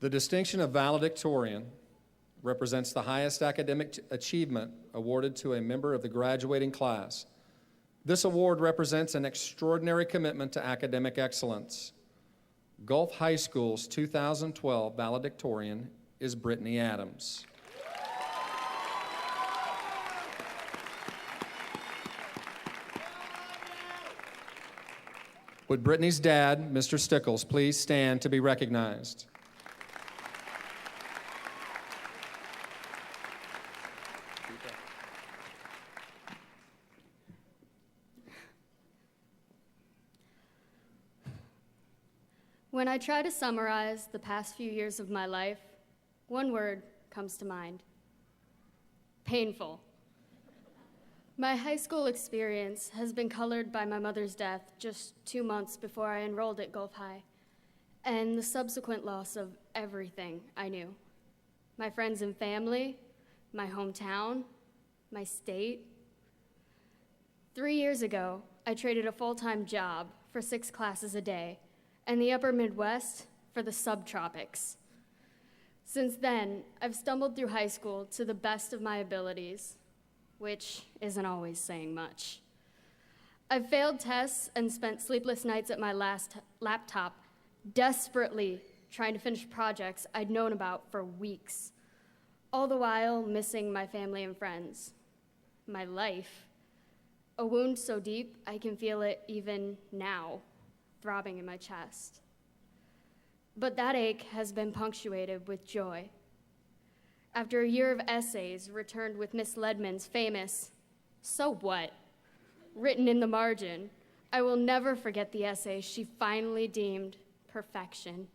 The distinction of valedictorian represents the highest academic achievement awarded to a member of the graduating class. This award represents an extraordinary commitment to academic excellence. Gulf High School's 2012 valedictorian is Brittany Adams. Would Brittany's dad, Mr. Stickles, please stand to be recognized? When I try to summarize the past few years of my life, one word comes to mind: painful. My high school experience has been colored by my mother's death just 2 months before I enrolled at Gulf High, and the subsequent loss of everything I knew: my friends and family, my hometown, my state. 3 years ago, I traded a full-time job for 6 classes a day and the upper Midwest for the subtropics. Since then, I've stumbled through high school to the best of my abilities, which isn't always saying much. I've failed tests and spent sleepless nights at my last laptop, desperately trying to finish projects I'd known about for weeks, all the while missing my family and friends, my life, a wound so deep I can feel it even now, throbbing in my chest. But that ache has been punctuated with joy. After a year of essays returned with Miss Ledman's famous "So what?" written in the margin, I will never forget the essay she finally deemed perfection.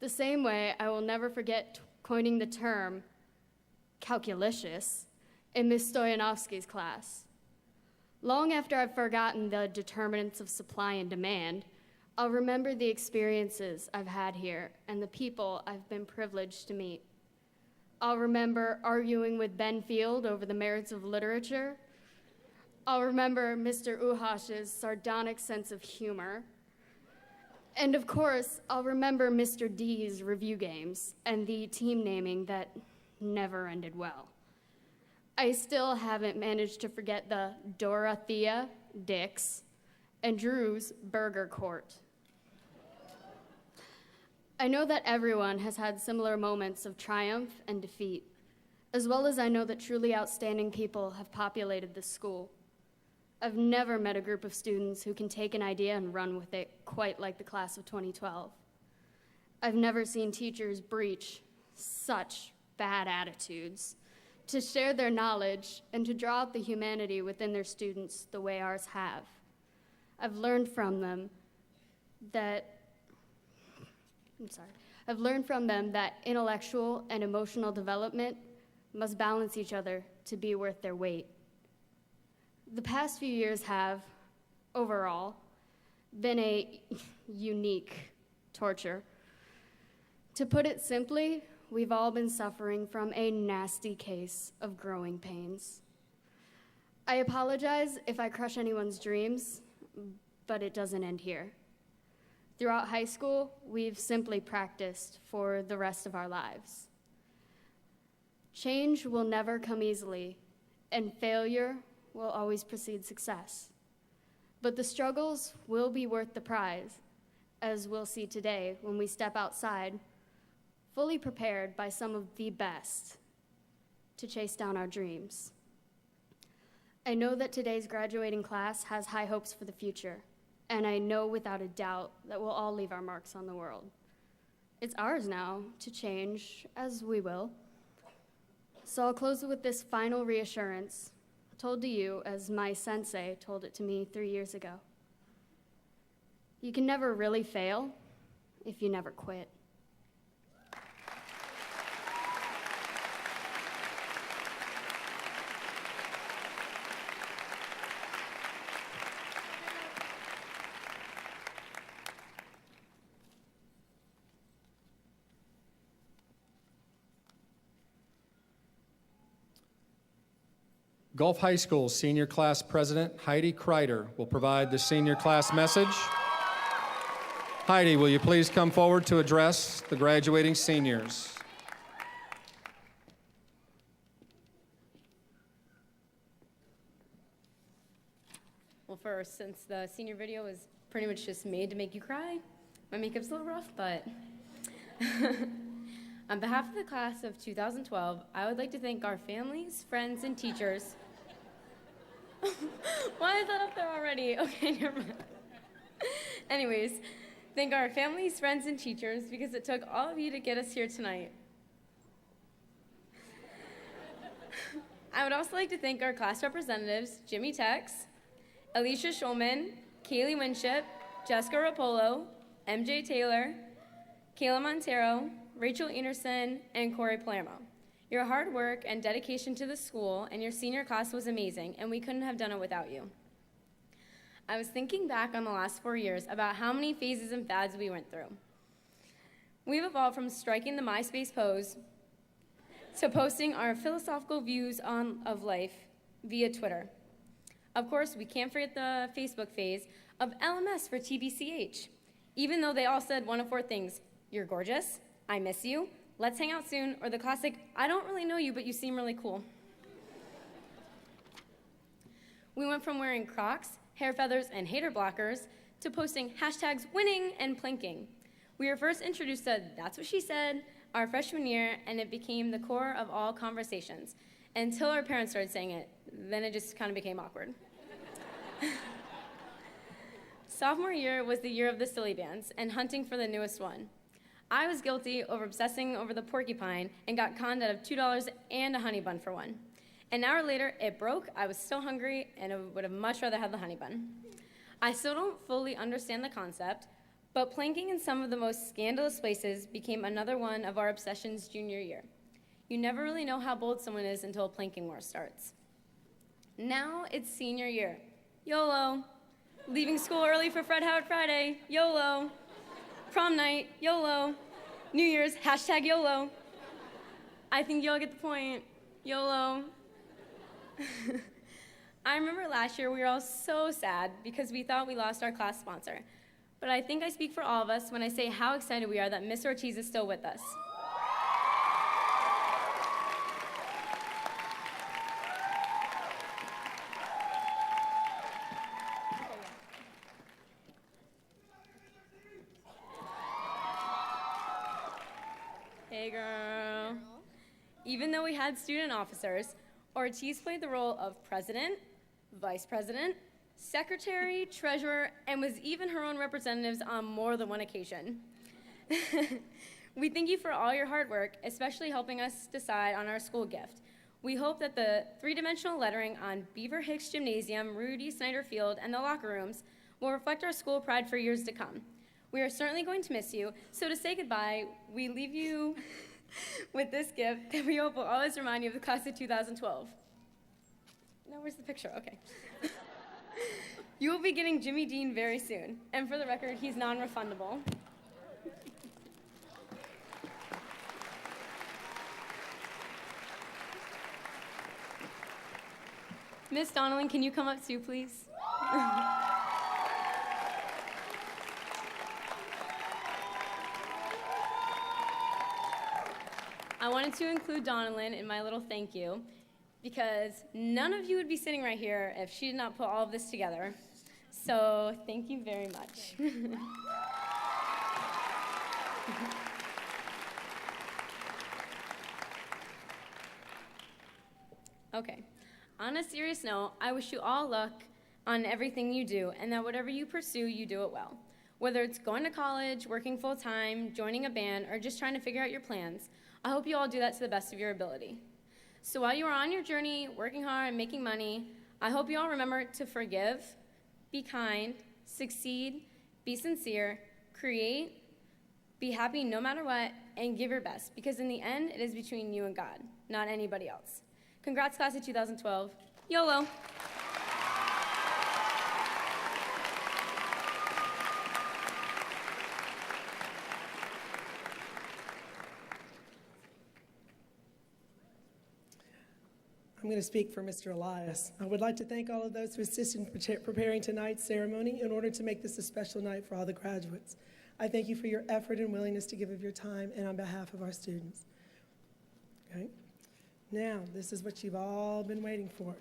The same way I will never forget coining the term calculicious in Miss Stoyanovsky's class. Long after I've forgotten the determinants of supply and demand, I'll remember the experiences I've had here and the people I've been privileged to meet. I'll remember arguing with Ben Field over the merits of literature. I'll remember Mr. Uhash's sardonic sense of humor. And of course, I'll remember Mr. D's review games and the team naming that never ended well. I still haven't managed to forget the Dorothea Dix and Drew's Burger Court. I know that everyone has had similar moments of triumph and defeat, as well as I know that truly outstanding people have populated this school. I've never met a group of students who can take an idea and run with it quite like the class of 2012. I've never seen teachers breach such bad attitudes to share their knowledge and to draw out the humanity within their students the way ours have. I've learned from them that intellectual and emotional development must balance each other to be worth their weight. The past few years have, overall, been a unique torture. To put it simply, we've all been suffering from a nasty case of growing pains. I apologize if I crush anyone's dreams, but it doesn't end here. Throughout high school, we've simply practiced for the rest of our lives. Change will never come easily, and failure will always precede success. But the struggles will be worth the prize, as we'll see today when we step outside, fully prepared by some of the best to chase down our dreams. I know that today's graduating class has high hopes for the future, and I know without a doubt that we'll all leave our marks on the world. It's ours now to change, as we will. So I'll close with this final reassurance, told to you as my sensei told it to me 3 years ago. You can never really fail if you never quit. Gulf High School Senior Class President Heidi Kreider will provide the senior class message. Heidi, will you please come forward to address the graduating seniors? Well, first, since the senior video was pretty much just made to make you cry, my makeup's a little rough, but on behalf of the class of 2012, I would like to thank our families, friends, and teachers. Why is that up there already? Okay, never mind. Anyways, thank our families, friends, and teachers because it took all of you to get us here tonight. I would also like to thank our class representatives, Jimmy Tex, Alicia Schulman, Kaylee Winship, Jessica Rapolo, MJ Taylor, Kayla Montero, Rachel Enerson, and Corey Palermo. Your hard work and dedication to the school and your senior class was amazing, and we couldn't have done it without you. I was thinking back on the last 4 years about how many phases and fads we went through. We've evolved from striking the MySpace pose to posting our philosophical views of life via Twitter. Of course, we can't forget the Facebook phase of LMS for TBCH, even though they all said one of 4 things: you're gorgeous, I miss you, let's hang out soon, or the classic, I don't really know you, but you seem really cool. We went from wearing Crocs, hair feathers, and hater blockers to posting hashtags winning and planking. We were first introduced to That's What She Said our freshman year, and it became the core of all conversations until our parents started saying it. Then it just kind of became awkward. Sophomore year was the year of the silly bands and hunting for the newest one. I was guilty over obsessing over the porcupine and got conned out of $2 and a honey bun for one. An hour later, it broke, I was still hungry, and I would have much rather had the honey bun. I still don't fully understand the concept, but planking in some of the most scandalous places became another one of our obsessions junior year. You never really know how bold someone is until a planking war starts. Now it's senior year. YOLO. Leaving school early for Fred Howard Friday. YOLO. Prom night. YOLO. New Year's. Hashtag YOLO. I think y'all get the point. YOLO. I remember last year we were all so sad because we thought we lost our class sponsor. But I think I speak for all of us when I say how excited we are that Miss Ortiz is still with us. Hey girl. Even though we had student officers, Ortiz played the role of president, vice president, secretary, treasurer, and was even her own representatives on more than one occasion. We thank you for all your hard work, especially helping us decide on our school gift. We hope that the 3-dimensional lettering on Beaver Hicks Gymnasium, Rudy Snyder Field, and the locker rooms will reflect our school pride for years to come. We are certainly going to miss you, so to say goodbye, we leave you with this gift that we hope will always remind you of the class of 2012. Now, where's the picture? Okay. You will be getting Jimmy Dean very soon, and for the record, he's non-refundable. Miss Donnellan, can you come up too, please? I wanted to include Donnellan in my little thank you because none of you would be sitting right here if she did not put all of this together. So thank you very much. Okay, on a serious note, I wish you all luck on everything you do and that whatever you pursue, you do it well. Whether it's going to college, working full-time, joining a band, or just trying to figure out your plans, I hope you all do that to the best of your ability. So while you are on your journey, working hard and making money, I hope you all remember to forgive, be kind, succeed, be sincere, create, be happy no matter what, and give your best, because in the end, it is between you and God, not anybody else. Congrats, class of 2012. YOLO. I'm going to speak for Mr. Elias. I would like to thank all of those who assisted in preparing tonight's ceremony in order to make this a special night for all the graduates. I thank you for your effort and willingness to give of your time and on behalf of our students. Okay? Now, this is what you've all been waiting for.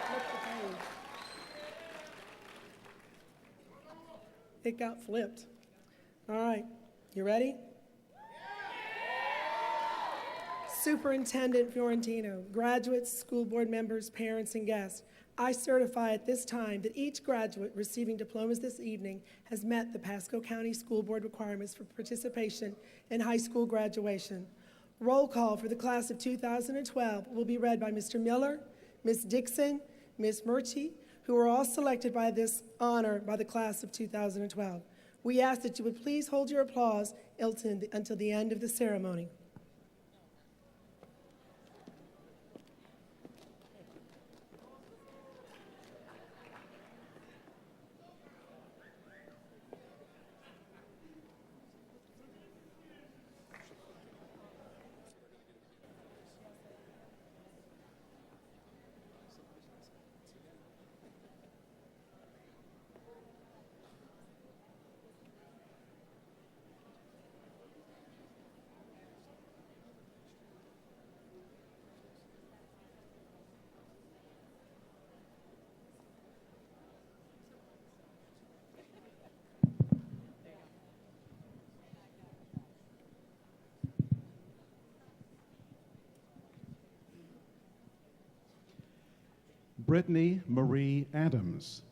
Flip the page. It got flipped. All right, you ready? Superintendent Fiorentino, graduates, school board members, parents, and guests, I certify at this time that each graduate receiving diplomas this evening has met the Pasco County School Board requirements for participation in high school graduation. Roll call for the class of 2012 will be read by Mr. Miller, Ms. Dixon, Ms. Murchie, who are all selected by this honor by the class of 2012. We ask that you would please hold your applause until the end of the ceremony. Brittany Marie Adams.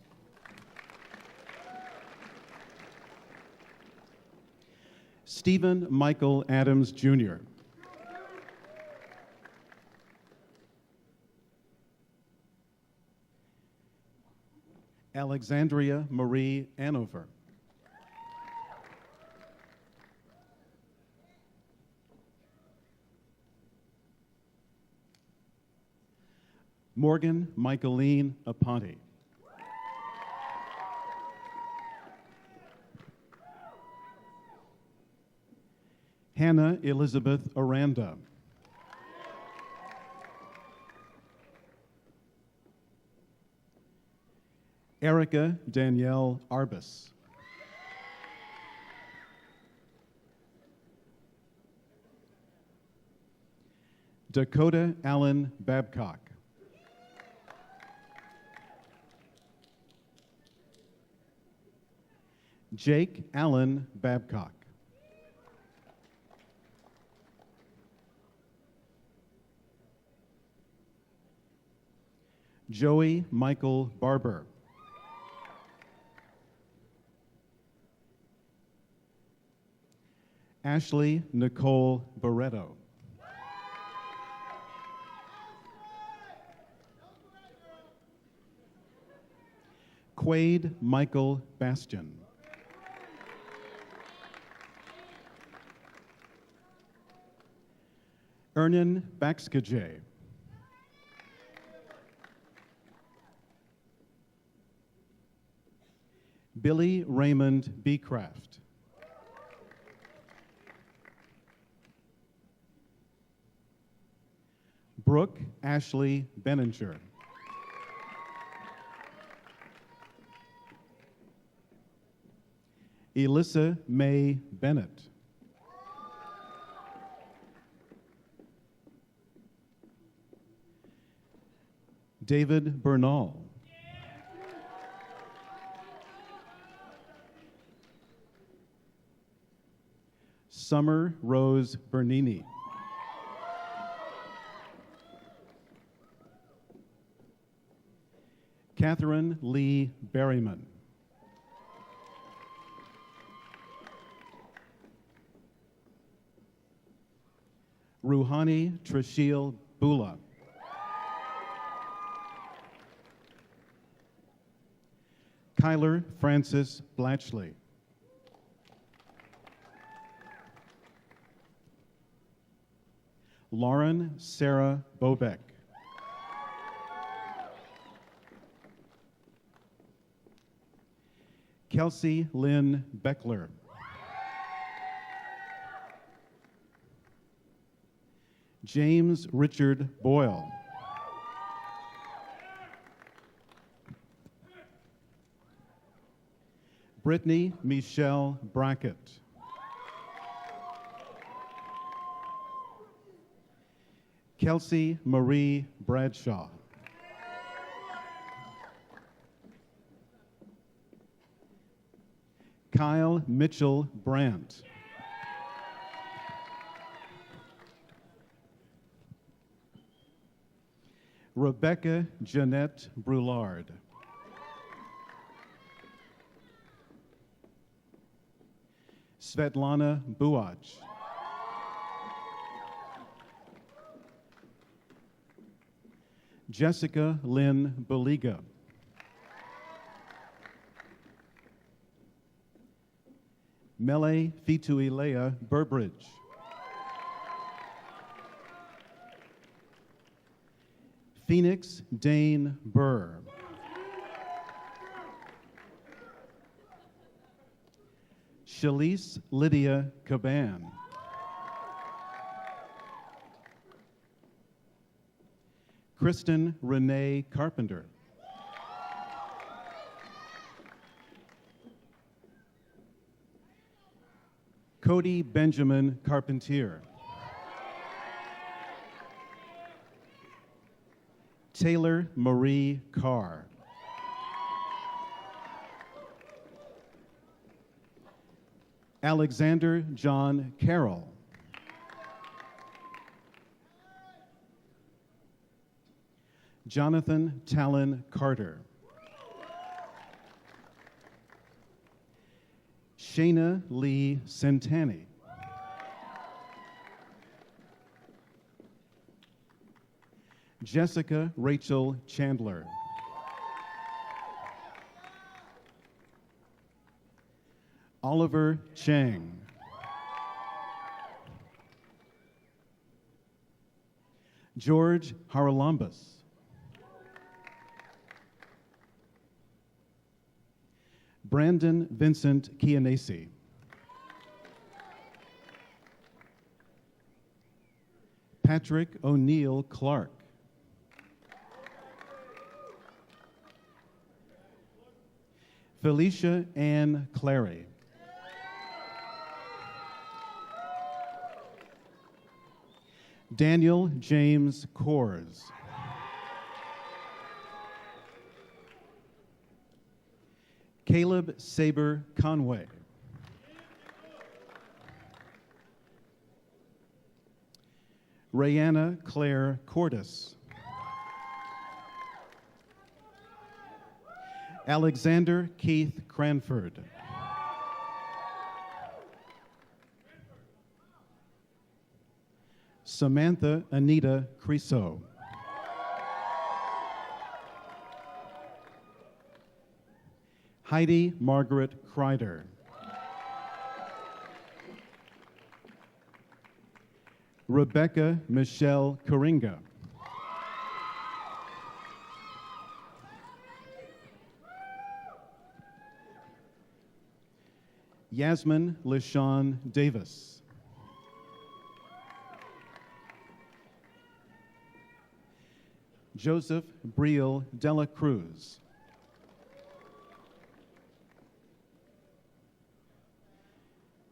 Stephen Michael Adams, Jr. Alexandria Marie Anover. Morgan Michaeline Aponte. Hannah Elizabeth Aranda. Erica Danielle Arbus. Dakota Allen Babcock. Jake Allen Babcock. Joey Michael Barber. Ashley Nicole Barreto. Quaid Michael Bastian. Ernan Baxkajay. Billy Raymond Beecraft. Brooke Ashley Benninger. Elissa Mae Bennett. David Bernal. Summer Rose Bernini. Catherine Lee Berryman. Ruhani Trishil Bula. Kyler Francis Blatchley. Lauren Sarah Bobeck. Kelsey Lynn Beckler. James Richard Boyle. Brittany Michelle Brackett. Kelsey Marie Bradshaw. Kyle Mitchell Brandt. Rebecca Jeanette Brulard. Svetlana Buach. Jessica Lynn Beliga. Mele Fituilea Burbridge. Phoenix Dane Burr. Shalise Lydia Caban. Kristen Renee Carpenter. Cody Benjamin Carpentier. Taylor Marie Carr. Alexander John Carroll. Jonathan Talon Carter. Shayna Lee Centani. Jessica Rachel Chandler. Oliver Chang. George Haralambas. Brandon Vincent Kianesi. Patrick O'Neill Clark. Felicia Ann Clary. Daniel James Coors. Caleb Saber Conway. Rayanna Claire Cordis. Alexander Keith Cranford. Samantha Anita Creso. Heidi Margaret Kreider. Rebecca Michelle Coringa. Yasmin LaShawn Davis. Joseph Briel Dela Cruz.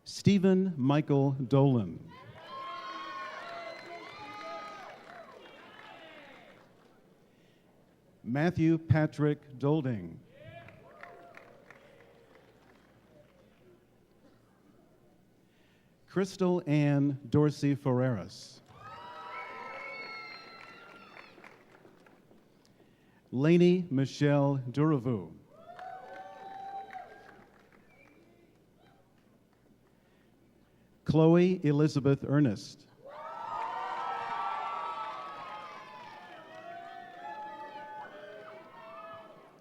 Stephen Michael Dolan. Matthew Patrick Dolding. Crystal Ann Dorsey Ferreras. Lainey Michelle Duravu. Chloe Elizabeth Ernest.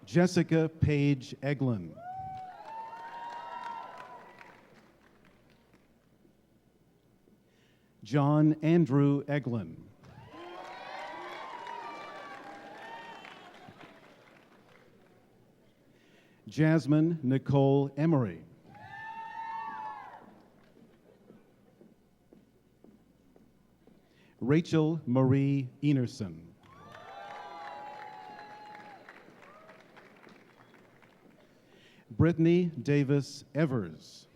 Jessica Paige Eglin. John Andrew Eglin. Jasmine Nicole Emery. Rachel Marie Enerson. Brittany Davis Evers.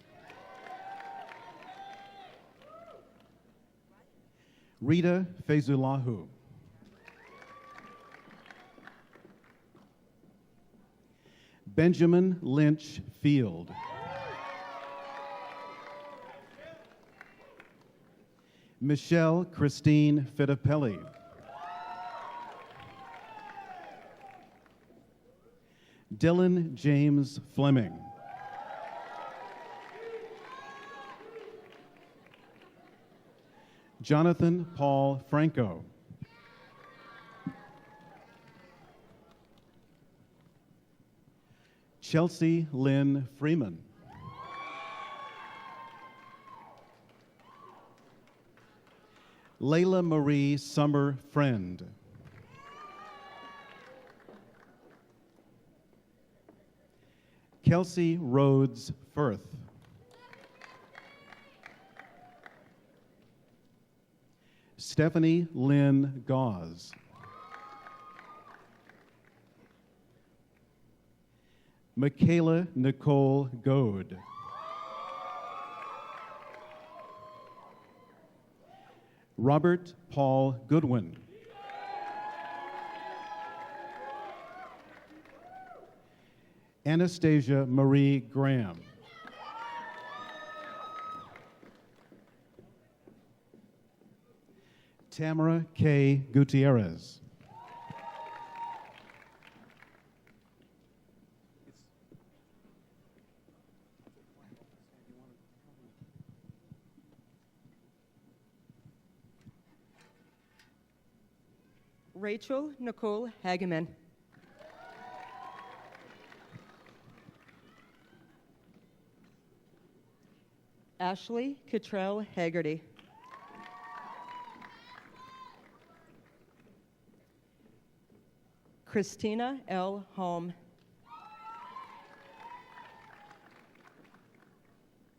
Rita Fezulahu. Benjamin Lynch Field. Michelle Christine Fittipelli. Dylan James Fleming. Jonathan Paul Franco. Chelsea Lynn Freeman. Layla Marie Summer Friend. Kelsey Rhodes Firth. Stephanie Lynn Gauze. Michaela Nicole Goad. Robert Paul Goodwin. Anastasia Marie Graham. Tamara K. Gutierrez. Rachel Nicole Hageman. Ashley Cottrell Haggerty. Christina L. Holm.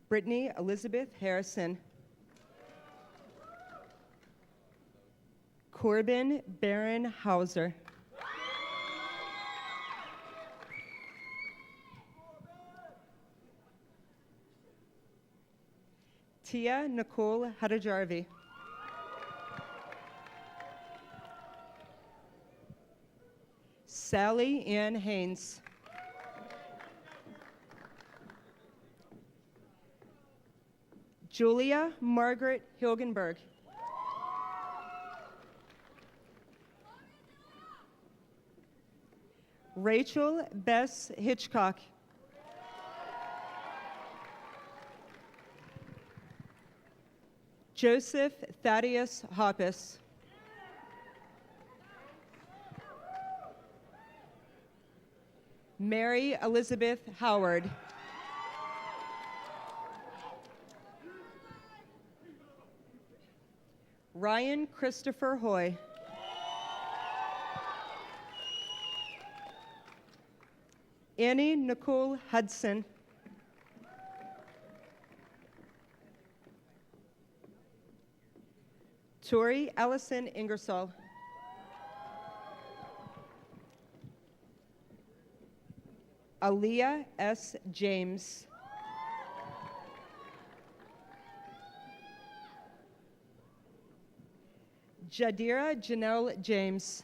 Brittany Elizabeth Harrison. Corbin Baron Hauser. Tia Nicole Hadajarvi. Sally Ann Haynes. Julia Margaret Hilgenberg. Rachel Bess Hitchcock. Joseph Thaddeus Hoppus. Mary Elizabeth Howard. Ryan Christopher Hoy. Annie Nicole Hudson. Tori Allison Ingersoll. Aaliyah S. James. Jadira Janelle James.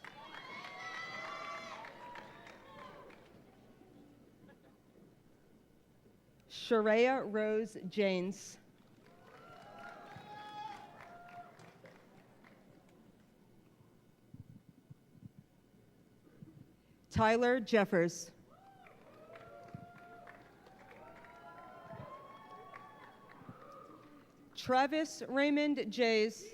Sharia Rose Janes. Tyler Jeffers. Travis Raymond Jays.